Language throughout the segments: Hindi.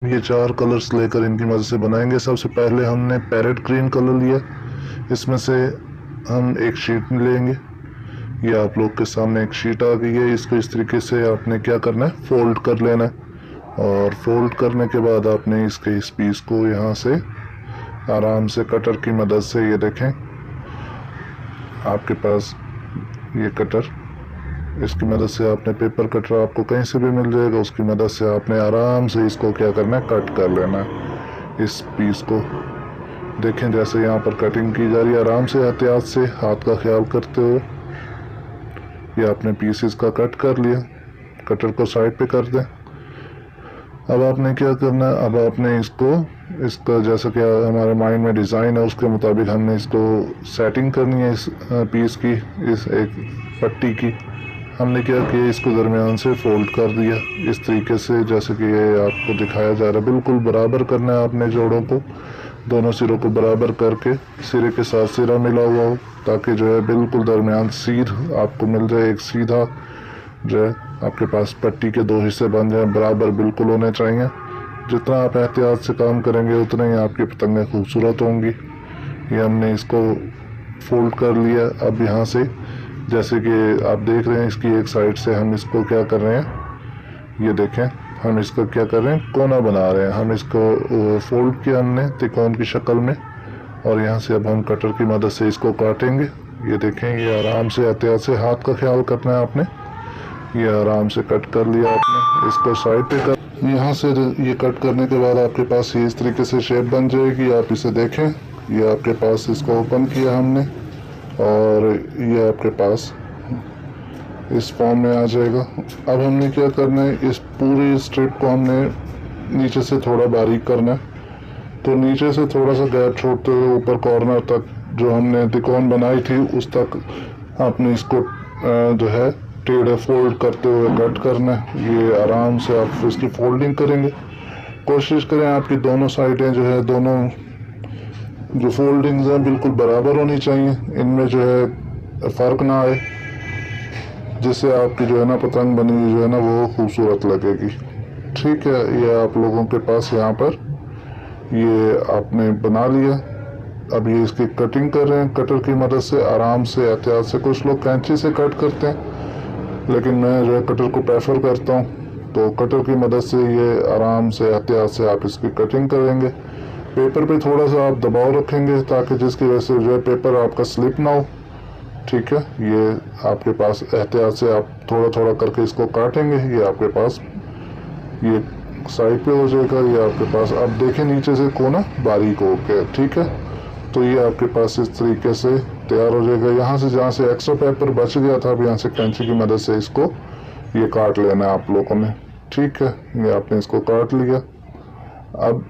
ये चार कलर्स लेकर इनकी मदद से बनाएंगे। सबसे पहले हमने पैरेट ग्रीन कलर लिया, इसमें से हम एक शीट लेंगे। ये आप लोग के सामने एक शीट आ गई है। इसको इस तरीके से आपने क्या करना है, फोल्ड कर लेना है। और फोल्ड करने के बाद आपने इसके इस पीस को यहाँ से आराम से कटर की मदद से, ये देखें आपके पास ये कटर, इसकी मदद से आपने, पेपर कटर आपको कहीं से भी मिल जाएगा, उसकी मदद से आपने आराम से इसको क्या करना है, कट कर लेना है इस पीस को। देखें जैसे यहाँ पर कटिंग की जा रही है, आराम से एहतियात से हाथ का ख्याल करते हुए ये आपने पीसेस का कट कर लिया। कटर को साइड पे कर दें। अब आपने क्या करना है, अब आपने इसका जैसा कि हमारे माइंड में डिज़ाइन है उसके मुताबिक हमने इसको सेटिंग करनी है। इस पीस की, इस एक पट्टी की हमने क्या किया, इसको दरमियान से फोल्ड कर दिया इस तरीके से जैसे कि ये आपको दिखाया जा रहा है। बिल्कुल बराबर करना है आपने जोड़ों को, दोनों सिरों को बराबर करके सिरे के साथ सिरा मिला हुआ हो, ताकि जो है बिल्कुल दरमियान सीध आपको मिल जाए। एक सीधा जो है आपके पास पट्टी के दो हिस्से बन जाए, बराबर बिल्कुल होने चाहिए। जितना आप एहतियात से काम करेंगे उतना ही आपकी पतंगें खूबसूरत होंगी। ये हमने इसको फोल्ड कर लिया। अब यहाँ से जैसे कि आप देख रहे हैं, इसकी एक साइड से हम इसको क्या कर रहे हैं, ये देखें हम इसको क्या कर रहे हैं, कोना बना रहे हैं। हम इसको फोल्ड किया हमने त्रिकोण की शक्ल में, और यहाँ से अब हम कटर की मदद से इसको काटेंगे। ये देखें, ये आराम से एहतियात से, हाथ का ख्याल करना है आपने। ये आराम से कट कर लिया आपने, इसको साइड पे कर। यहाँ से ये कट करने के बाद आपके पास ये इस तरीके से शेप बन जाएगी। आप इसे देखें, ये आपके पास इसको ओपन किया हमने और ये आपके पास इस फॉर्म में आ जाएगा। अब हमने क्या करना है, इस पूरी स्ट्रिप को हमने नीचे से थोड़ा बारीक करना है। तो नीचे से थोड़ा सा गैप छोड़ते हुए ऊपर कॉर्नर तक जो हमने त्रिकोण बनाई थी उस तक आपने इसको जो है टेढ़े फोल्ड करते हुए कट करना है। ये आराम से आप इसकी फोल्डिंग करेंगे। कोशिश करें आपकी दोनों साइडें जो है, दोनों जो फोल्डिंग्स हैं बिल्कुल बराबर होनी चाहिए, इनमें जो है फ़र्क ना आए, जिससे आपकी जो है ना पतंग बनी हुई जो है ना वो खूबसूरत लगेगी। ठीक है, ये आप लोगों के पास यहाँ पर ये आपने बना लिया। अब ये इसकी कटिंग कर रहे हैं कटर की मदद से, आराम से एहतियात से। कुछ लोग कैंची से कट करते हैं, लेकिन मैं जो है कटर को प्रेफर करता हूँ। तो कटर की मदद से ये आराम से एहतियात से आप इसकी कटिंग करेंगे। पेपर पे थोड़ा सा आप दबाव रखेंगे ताकि जिसकी वजह से जो है पेपर आपका स्लिप ना हो। ठीक है, ये आपके पास एहतियात से आप थोड़ा थोड़ा करके इसको काटेंगे। ये आपके पास ये साइड पे हो जाएगा। ये आपके पास, अब देखें नीचे से कोना बारीक हो गया। ठीक है, तो ये आपके पास इस तरीके से तैयार हो जाएगा। यहाँ से जहाँ से एक्स्ट्रा पेपर बच गया था, अब यहाँ से कैंची की मदद से इसको ये काट लेना है आप लोगों ने। ठीक है, ये आपने इसको काट लिया। अब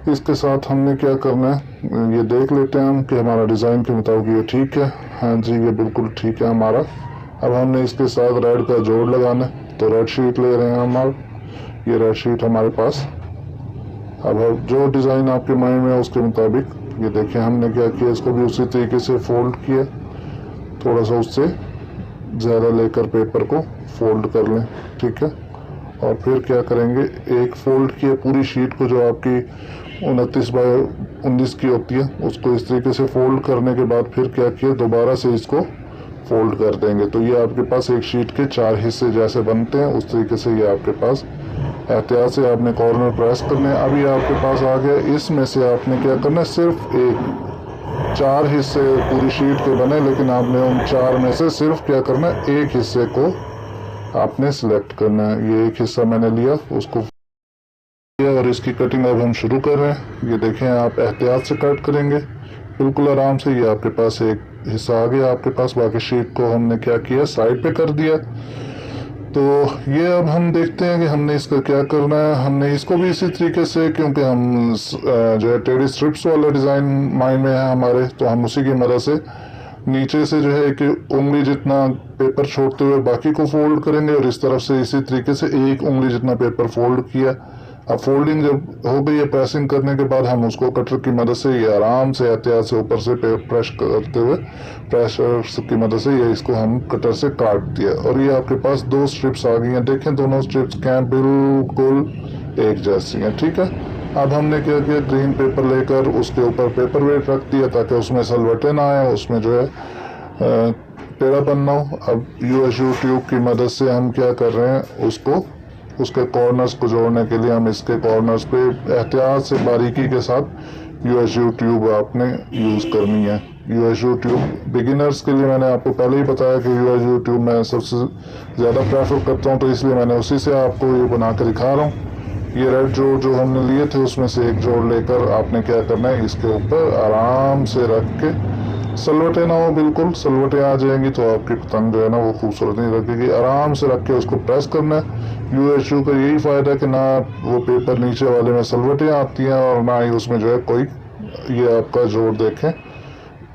इसके साथ हमने क्या करना है, ये देख लेते हैं हम कि हमारा डिज़ाइन के मुताबिक ये ठीक है। हाँ जी, ये बिल्कुल ठीक है हमारा। अब हमने इसके साथ रेड का जोड़ लगाना है, तो रेड शीट ले रहे हैं हमारा। ये रेड शीट हमारे पास। अब जो डिज़ाइन आपके माइंड में है उसके मुताबिक ये देखें हमने क्या किया, इसको भी उसी तरीके से फोल्ड किया। थोड़ा सा उससे ज़्यादा लेकर पेपर को फोल्ड कर लें। ठीक है, और फिर क्या करेंगे, एक फोल्ड किया पूरी शीट को, जो आपकी 29 बाय 19 की होती है, उसको इस तरीके से फोल्ड करने के बाद फिर क्या किया, दोबारा से इसको फोल्ड कर देंगे। तो ये आपके पास एक शीट के 4 हिस्से जैसे बनते हैं, उस तरीके से ये आपके पास एहतियात से आपने कॉर्नर प्रेस करने हैं। अभी आपके पास आ गया, इसमें से आपने क्या करना है, सिर्फ एक 4 हिस्से पूरी शीट के बने, लेकिन आपने उन 4 में से सिर्फ क्या करना है, एक हिस्से को आपने सिलेक्ट करना है। ये एक हिस्सा मैंने लिया, उसको किया, और इसकी कटिंग अब हम शुरू कर रहे हैं। ये देखें, आप एहतियात से कट करेंगे बिल्कुल आराम से। ये आपके पास एक हिस्सा आ गया आपके पास, बाकी शीट को हमने क्या किया, साइड पे कर दिया। तो ये अब हम देखते हैं कि हमने इसका क्या करना है। हमने इसको भी इसी तरीके से, क्योंकि हम जो है टेढ़ी स्ट्रिप्स वाला डिज़ाइन माइंड में है हमारे, तो हम उसी की मदद से नीचे से जो है कि उंगली जितना पेपर छोड़ते हुए बाकी को फोल्ड करेंगे, और इस तरफ से इसी तरीके से एक उंगली जितना पेपर फोल्ड किया। अब फोल्डिंग जब हो गई है, प्रेसिंग करने के बाद हम उसको कटर की मदद से ये आराम से एहतियात से ऊपर से प्रेस करते हुए, प्रेशर की मदद से ये इसको हम कटर से काट दिया। और ये आपके पास 2 स्ट्रिप्स आ गई हैं। देखें, दोनों स्ट्रिप्स क्या हैं, बिल्कुल एक जैसी हैं। ठीक है, अब हमने क्या किया, ग्रीन पेपर लेकर उसके ऊपर पेपर वेट रख दिया ताकि उसमें सलवटें ना आए, उसमें जो है टेढ़ापन ना हो। अब यूएचयू ट्यूब की मदद से हम क्या कर रहे हैं, उसको उसके कॉर्नर्स को जोड़ने के लिए हम इसके कॉर्नर्स पे एहतियात से बारीकी के साथ यूएचयू ट्यूब आपने यूज़ करनी है। यूएचयू ट्यूब बिगिनर्स के लिए मैंने आपको पहले ही बताया कि यूएचयू ट्यूब मैं सबसे ज़्यादा प्रेफर करता हूँ, तो इसलिए मैंने उसी से आपको ये बना कर दिखा रहा हूँ। ये रेड जोड़ जो हमने लिए थे उसमें से एक जोड़ लेकर आपने क्या करना है, इसके ऊपर आराम से रख के, सलवटें ना हो, बिल्कुल सलवटें आ जाएंगी तो आपकी पतंग जो है ना वो खूबसूरत नहीं लगेगी। आराम से रख के उसको प्रेस करना है। यूएचयू का यही फ़ायदा है कि ना वो पेपर नीचे वाले में सलवटें आती हैं और ना ही उसमें जो है कोई, ये आपका जोड़ देखें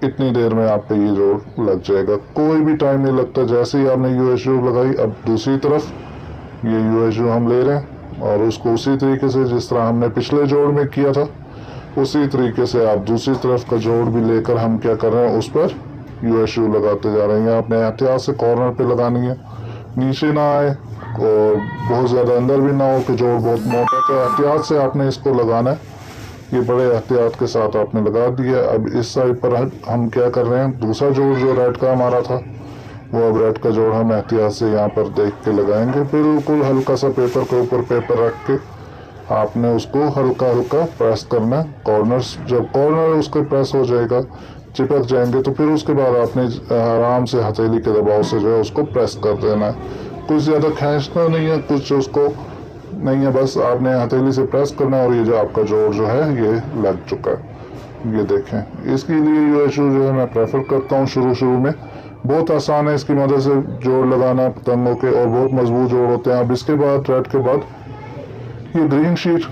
इतनी देर में आप पे ये जोड़ लग जाएगा, कोई भी टाइम नहीं लगता। जैसे ही आपने यूएचयू लगाई, अब दूसरी तरफ ये यूएचयू हम ले रहे हैं और उसको उसी तरीके से जिस तरह हमने पिछले जोड़ में किया था उसी तरीके से आप दूसरी तरफ का जोड़ भी लेकर हम क्या कर रहे हैं, उस पर यूएचयू लगाते जा रहे हैं। आपने एहतियात से कॉर्नर पे लगानी है, नीचे ना आए और बहुत ज़्यादा अंदर भी ना हो कि जोड़ बहुत मोटा, तो एहतियात से आपने इसको लगाना है। ये बड़े एहतियात के साथ आपने लगा दिया। अब इस साइड पर हम क्या कर रहे हैं, दूसरा जोड़ जो रेड का हमारा था वो अब रेड का जोड़ हम एहतियात से यहाँ पर देख के लगाएंगे। बिल्कुल हल्का सा पेपर के ऊपर पेपर रख के आपने उसको हल्का हल्का प्रेस करना है। कॉर्नर्स, जब कॉर्नर उसके प्रेस हो जाएगा, चिपक जाएंगे, तो फिर उसके बाद आपने आराम से हथेली के दबाव से जो है उसको प्रेस कर देना है। कुछ ज़्यादा खींचना नहीं है, कुछ उसको नहीं है, बस आपने हथेली से प्रेस करना है और ये जो आपका जोड़ जो है ये लग चुका है। ये देखें, इसके लिए यूएचयू जो है मैं प्रेफर करता हूँ। शुरू में बहुत आसान है, इसकी मदद से जोड़ लगाना पतंगों के, और बहुत मजबूत जोड़ होते हैं। अब इसके बाद रेड के बाद ये ग्रीन शीट,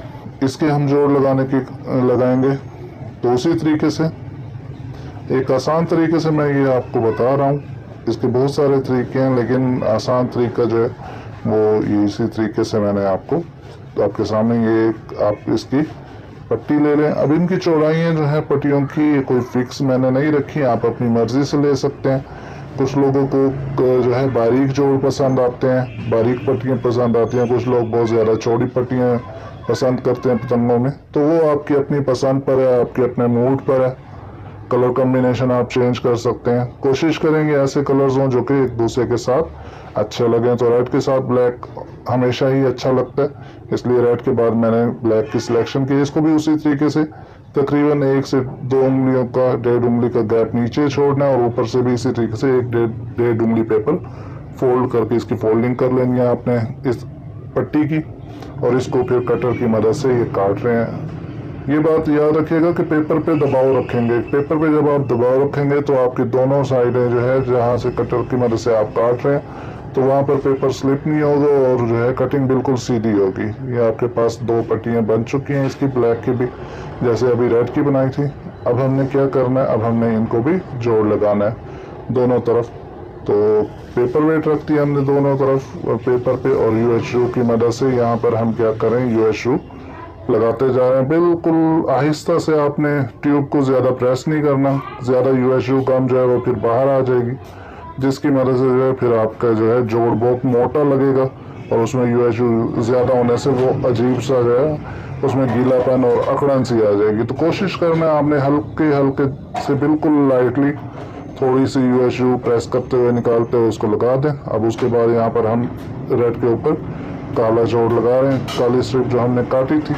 इसके हम जोड़ लगाएंगे तो उसी तरीके से, एक आसान तरीके से मैं ये आपको बता रहा हूँ। इसके बहुत सारे तरीके हैं लेकिन आसान तरीका जो है वो ये इसी तरीके से मैंने आपके सामने ये आप इसकी पट्टी ले लें। अब इनकी चौड़ाइयाँ जो है पट्टियों की कोई फिक्स मैंने नहीं रखी, आप अपनी मर्जी से ले सकते हैं। कुछ लोगों को जो है बारीक जोड़ पसंद आते हैं, बारीक पट्टियाँ पसंद आती हैं, कुछ लोग बहुत ज़्यादा चौड़ी पट्टियाँ पसंद करते हैं पतंगों में, तो वो आपकी अपनी पसंद पर है, आपके अपने मूड पर है। कलर कॉम्बिनेशन आप चेंज कर सकते हैं। कोशिश करेंगे ऐसे कलर्स हों जो कि एक दूसरे के साथ अच्छे लगें। तो रेड के साथ ब्लैक हमेशा ही अच्छा लगता है, इसलिए रेड के बाद मैंने ब्लैक की सिलेक्शन की। इसको भी उसी तरीके से तकरीबन 1 से 2 उंगलियों का, 1.5 उंगली का गैप नीचे छोड़ना है और ऊपर से भी इसी तरीके से 1.5 उंगली पेपर फोल्ड करके इसकी फोल्डिंग कर लेनी है आपने इस पट्टी की, और इसको फिर कटर की मदद से ये काट रहे हैं। ये बात याद रखिएगा कि पेपर पे दबाव रखेंगे। पेपर पे जब आप दबाव रखेंगे तो आपकी दोनों साइडें जो है, जहाँ से कटर की मदद से आप काट रहे हैं, तो वहाँ पर पेपर स्लिप नहीं होगा और जो है कटिंग बिल्कुल सीधी होगी। ये आपके पास 2 पट्टियाँ बन चुकी हैं इसकी, ब्लैक की भी, जैसे अभी रेड की बनाई थी। अब हमने क्या करना है, अब हमने इनको भी जोड़ लगाना है दोनों तरफ। तो पेपर वेट रख दिया हमने दोनों तरफ पेपर पे, और यूएचयू की मदद से यहाँ पर हम क्या करें, यूएचयू लगाते जा रहे हैं। बिल्कुल आहिस्ता से, आपने ट्यूब को ज़्यादा प्रेस नहीं करना, ज़्यादा यूएचयू कम जो है वो फिर बाहर आ जाएगी, जिसकी मदद से जो है फिर आपका जो है जोड़ बहुत मोटा लगेगा और उसमें यूएचयू ज़्यादा होने से वो अजीब सा जो है उसमें गीलापन और अकड़न सी आ जाएगी। तो कोशिश करना है आपने हल्के हल्के से, बिल्कुल लाइटली थोड़ी सी यूएचयू प्रेस करते हुए निकालते हुए उसको लगा दें। अब उसके बाद यहाँ पर हम रेड के ऊपर काला जोड़ लगा रहे हैं, काली स्ट्रिप जो हमने काटी थी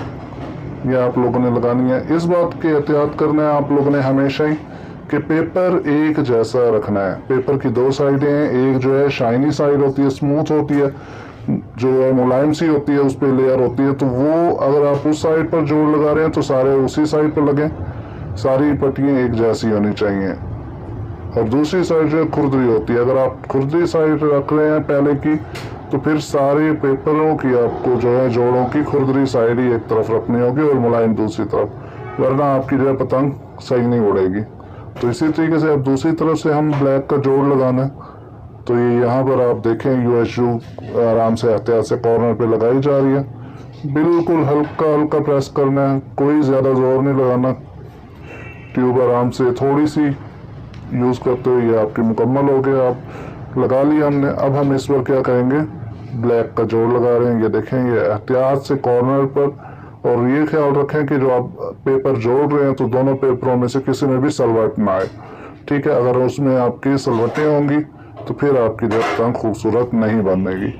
ये आप लोगों ने लगानी है। इस बात के एहतियात करना है आप लोगों ने हमेशा ही कि पेपर एक जैसा रखना है। पेपर की 2 साइडें हैं, एक जो है शाइनी साइड होती है, स्मूथ होती है, जो है मुलायम सी होती है, उस पर लेयर होती है, तो वो अगर आप उस साइड पर जोड़ लगा रहे हैं तो सारे उसी साइड पर लगें, सारी पट्टियाँ एक जैसी होनी चाहिए। और दूसरी साइड जो है खुरदरी होती है, अगर आप खुरदरी साइड रख रहे हैं पहले की, तो फिर सारे पेपरों की आपको जो है जोड़ों की खुरदरी साइड ही एक तरफ रखनी होगी और मुलायम दूसरी तरफ, वरना आपकी जो है पतंग सही नहीं उड़ेगी। तो इसी तरीके से अब दूसरी तरफ से हम ब्लैक का जोड़ लगाना है। तो ये यहाँ पर आप देखें यूएचयू आराम से एहतियात से कॉर्नर पे लगाई जा रही है, बिल्कुल हल्का हल्का प्रेस करना है, कोई ज़्यादा जोर नहीं लगाना। ट्यूब आराम से थोड़ी सी यूज़ करते हुए ये आपकी मुकम्मल हो गया, आप लगा लिया हमने। अब हम इस पर क्या करेंगे, ब्लैक का जोड़ लगा रहे हैं। ये देखें, ये एहतियात से कॉर्नर पर, और ये ख्याल रखें कि जो आप पेपर जोड़ रहे हैं तो दोनों पेपरों में से किसी में भी सलवट ना आए, ठीक है। अगर उसमें आपकी सलवटें होंगी तो फिर आपकी जो पतंग खूबसूरत नहीं बनेगी।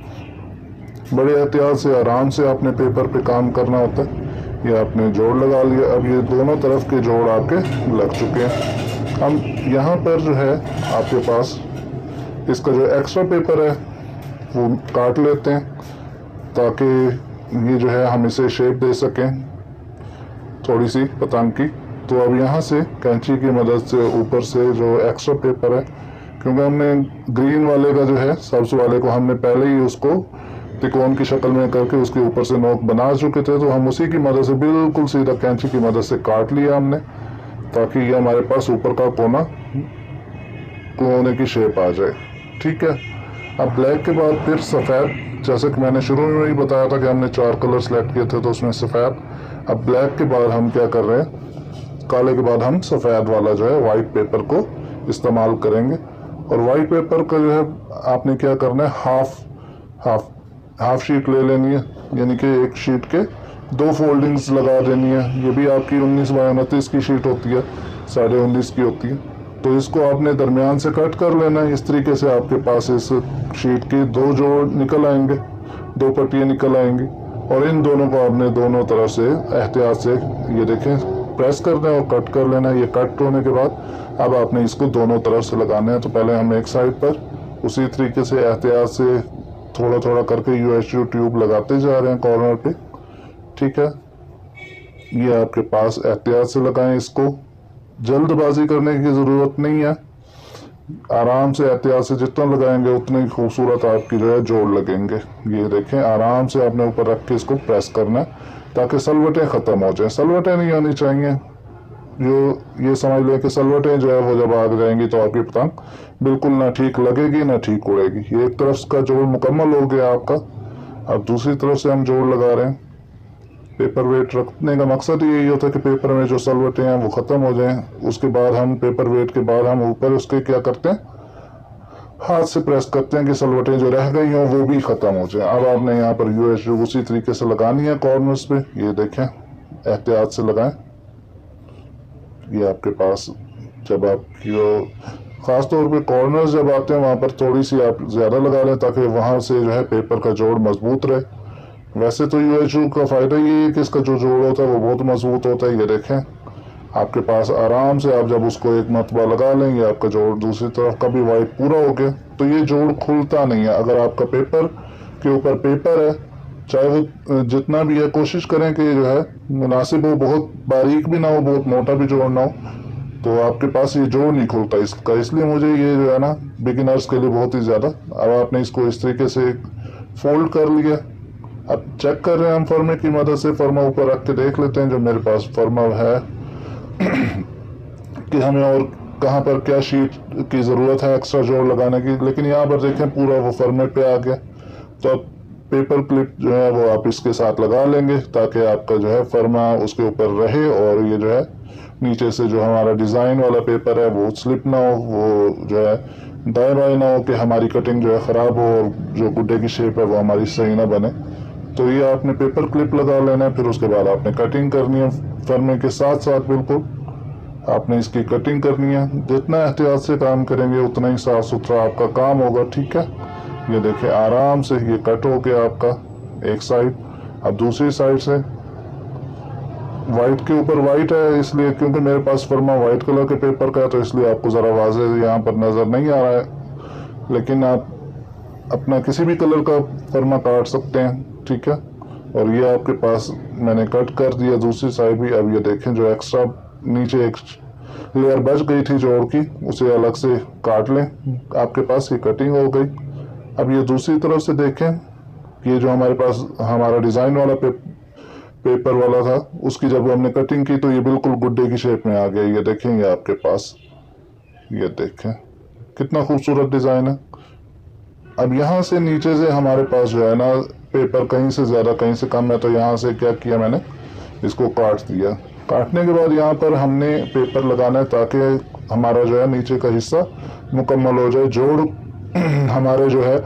बड़े एहतियात से आराम से आपने पेपर पे काम करना होता है। ये आपने जोड़ लगा लिया। अब ये दोनों तरफ के जोड़ आपके लग चुके हैं। हम यहाँ पर जो है आपके पास इसका जो एक्स्ट्रा पेपर है वो काट लेते हैं, ताकि ये जो है हम इसे शेप दे सकें थोड़ी सी पतंग की। तो अब यहाँ से कैंची की मदद से ऊपर से जो एक्स्ट्रा पेपर है, क्योंकि हमने ग्रीन वाले का जो है सब्ज वाले को हमने पहले ही उसको त्रिकोण की शक्ल में करके उसके ऊपर से नोक बना चुके थे, तो हम उसी की मदद से बिल्कुल सीधा कैंची की मदद से काट लिया हमने, ताकि ये हमारे पास ऊपर का कोने की शेप आ जाए, ठीक है। अब ब्लैक के बाद फिर सफ़ेद, जैसे कि मैंने शुरू में ही बताया था कि हमने 4 कलर सेलेक्ट किए थे, तो उसमें सफ़ेद। अब ब्लैक के बाद हम क्या कर रहे हैं, काले के बाद हम सफ़ेद वाला जो है वाइट पेपर को इस्तेमाल करेंगे। और वाइट पेपर का जो है आपने क्या करना है, हाफ शीट ले लेनी है, यानी कि एक शीट के 2 फोल्डिंग्स लगा देनी है। ये भी आपकी 19 बाय 29 की शीट होती है, 19.5 की होती है। तो इसको आपने दरमियान से कट कर लेना है। इस तरीके से आपके पास इस शीट के 2 जोड़ निकल आएंगे, 2 पट्टियाँ निकल आएंगी, और इन दोनों को आपने दोनों तरफ से एहतियात से ये देखें प्रेस करना है और कट कर लेना है। ये कट होने के बाद अब आपने इसको दोनों तरफ से लगाना है। तो पहले हम एक साइड पर उसी तरीके से एहतियात से थोड़ा थोड़ा करके UHU ट्यूब लगाते जा रहे हैं कॉर्नर पे, ठीक है। ये आपके पास एहतियात से लगाएं, इसको जल्दबाजी करने की ज़रूरत नहीं है। आराम से एहतियात से जितना लगाएंगे उतने ही खूबसूरत आपकी जो है जोड़ लगेंगे। ये देखें, आराम से आपने ऊपर रख के इसको प्रेस करना है ताकि सलवटें ख़त्म हो जाएं। सलवटें नहीं आनी चाहिए, जो ये समझ लें कि सलवटें जो है वो जब आ जाएंगी तो आपकी पतंग बिल्कुल ना ठीक लगेगी ना ठीक उड़ेगी। ये एक तरफ का जोड़ मुकम्मल हो गया आपका। अब दूसरी तरफ से हम जोड़ लगा रहे हैं। पेपर वेट रखने का मकसद यही होता है कि पेपर में जो सलवटें हैं वो ख़त्म हो जाएं। उसके बाद हम पेपर वेट के बाद हम ऊपर उसके क्या करते हैं, हाथ से प्रेस करते हैं कि सलवटें जो रह गई हों वो भी ख़त्म हो जाए। अब आपने यहाँ पर UHU उसी तरीके से लगानी है कॉर्नर्स पे। ये देखें, एहतियात से लगाएं। ये आपके पास जब आप ख़ास तौर पे कॉर्नर्स जब आते हैं वहाँ पर थोड़ी सी आप ज़्यादा लगा लें, ताकि वहाँ से जो है पेपर का जोड़ मजबूत रहे। वैसे तो UHU का फ़ायदा ये है कि इसका जो जोड़ होता है वो बहुत मजबूत होता है। ये देखें, आपके पास आराम से आप जब उसको एक मरतबा लगा लेंगे, आपका जोड़ दूसरी तरफ का भी वाइट पूरा हो गया, तो ये जोड़ खुलता नहीं है। अगर आपका पेपर के ऊपर पेपर है, चाहे वो जितना भी है, कोशिश करें कि जो है मुनासिब हो, बहुत बारीक भी ना हो, बहुत मोटा भी जोड़ ना हो, तो आपके पास ये जोड़ नहीं खुलता इसका। इसलिए मुझे ये जो है ना बिगिनर्स के लिए बहुत ही ज़्यादा। अब आपने इसको इस तरीके से फोल्ड कर लिया। अब चेक कर रहे हैं हम फर्मे की मदद से, फर्मा ऊपर रख के देख लेते हैं जो मेरे पास फर्मा है कि हमें और कहाँ पर क्या शीट की ज़रूरत है एक्स्ट्रा जोड़ लगाने की। लेकिन यहाँ पर देखें पूरा वो फर्मे पे आ गया। तो अब पेपर क्लिप जो है वो आप इसके साथ लगा लेंगे ताकि आपका जो है फर्मा उसके ऊपर रहे, और ये जो है नीचे से जो हमारा डिज़ाइन वाला पेपर है वो स्लिप ना हो, वो जो है दाएं बाएं ना हो कि हमारी कटिंग जो है ख़राब हो और जो गुड्डे की शेप है वो हमारी सही ना बने। तो ये आपने पेपर क्लिप लगा लेना है। फिर उसके बाद आपने कटिंग करनी है फर्मे के साथ साथ, बिल्कुल आपने इसकी कटिंग करनी है। जितना एहतियात से काम करेंगे उतना ही साफ सुथरा आपका काम होगा, ठीक है। ये देखिए, आराम से ये कट हो गया आपका एक साइड। अब दूसरी साइड से वाइट के ऊपर वाइट है, इसलिए क्योंकि मेरे पास फर्मा वाइट कलर के पेपर का है, तो इसलिए आपको ज़रा वाज़ेह यहाँ पर नज़र नहीं आ रहा है। लेकिन आप अपना किसी भी कलर का फर्मा काट सकते हैं, ठीक है। और ये आपके पास मैंने कट कर दिया दूसरी साइड भी। अब ये देखें, जो एक्स्ट्रा नीचे एक लेयर बच गई थी जोड़ की, उसे अलग से काट लें। आपके पास ये कटिंग हो गई। अब ये दूसरी तरफ से देखें, ये जो हमारे पास हमारा डिज़ाइन वाला पेपर वाला था, उसकी जब हमने कटिंग की तो ये बिल्कुल गुड्डे की शेप में आ गया। ये देखें, ये आपके पास, ये देखें कितना खूबसूरत डिज़ाइन है। अब यहाँ से नीचे से हमारे पास जो है ना पेपर कहीं से ज़्यादा कहीं से कम है, तो यहाँ से क्या किया मैंने, इसको काट दिया। काटने के बाद यहाँ पर हमने पेपर लगाना है ताकि हमारा जो है नीचे का हिस्सा मुकम्मल हो जाए। जोड़ हमारे जो है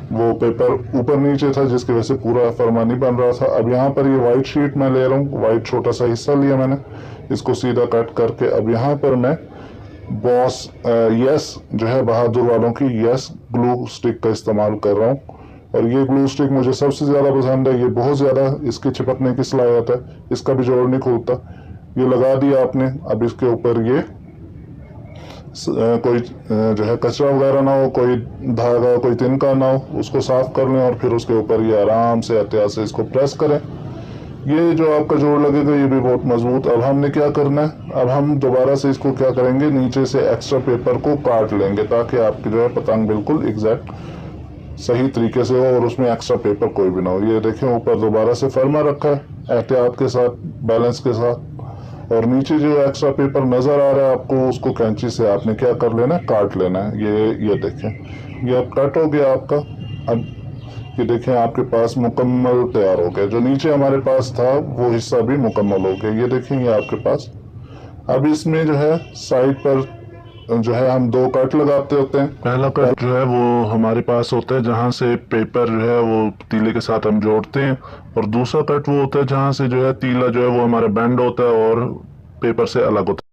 वो पेपर ऊपर नीचे था जिसकी वजह से पूरा फर्मा नहीं बन रहा था। अब यहाँ पर ये वाइट शीट मैं ले रहा हूँ, वाइट छोटा सा हिस्सा लिया मैंने, इसको सीधा कट करके अब यहाँ पर मैं बॉस यस जो है बहादुर वालों की यस ग्लू स्टिक का इस्तेमाल कर रहा हूँ। और ये ग्लू स्टिक मुझे सबसे ज़्यादा पसंद है, ये बहुत ज़्यादा इसकी चिपकने की सलाहियत है, इसका भी जोड़ नहीं खुलता। ये लगा दिया आपने, अब इसके ऊपर ये कोई जो है कचरा वगैरह ना हो, कोई धागा कोई तिनका ना हो, उसको साफ कर लें और फिर उसके ऊपर ये आराम से एहतियात से इसको प्रेस करें। ये जो आपका जोड़ लगेगा ये भी बहुत मजबूत। अब हमने क्या करना है, अब हम दोबारा से इसको क्या करेंगे, नीचे से एक्स्ट्रा पेपर को काट लेंगे ताकि आपकी जो है पतंग बिल्कुल एग्जैक्ट सही तरीके से हो और उसमें एक्स्ट्रा पेपर कोई भी ना हो। ये देखें ऊपर दोबारा से फर्मा रखा है एहतियात के साथ, बैलेंस के साथ, और नीचे जो एक्स्ट्रा पेपर नजर आ रहा है आपको उसको कैंची से आपने क्या कर लेना है, काट लेना है। ये देखें, ये अब कट हो गया आपका। अब ये देखें आपके पास मुकम्मल तैयार हो गया, जो नीचे हमारे पास था वो हिस्सा भी मुकम्मल हो गया। ये देखें ये आपके पास। अब इसमें जो है साइड पर जो है हम दो कट लगाते होते हैं। पहला कट जो है वो हमारे पास होता है जहाँ से पेपर जो है वो तीले के साथ हम जोड़ते हैं, और दूसरा कट वो होता है जहाँ से जो है तीला जो है वो हमारा बेंड होता है और पेपर से अलग होता है।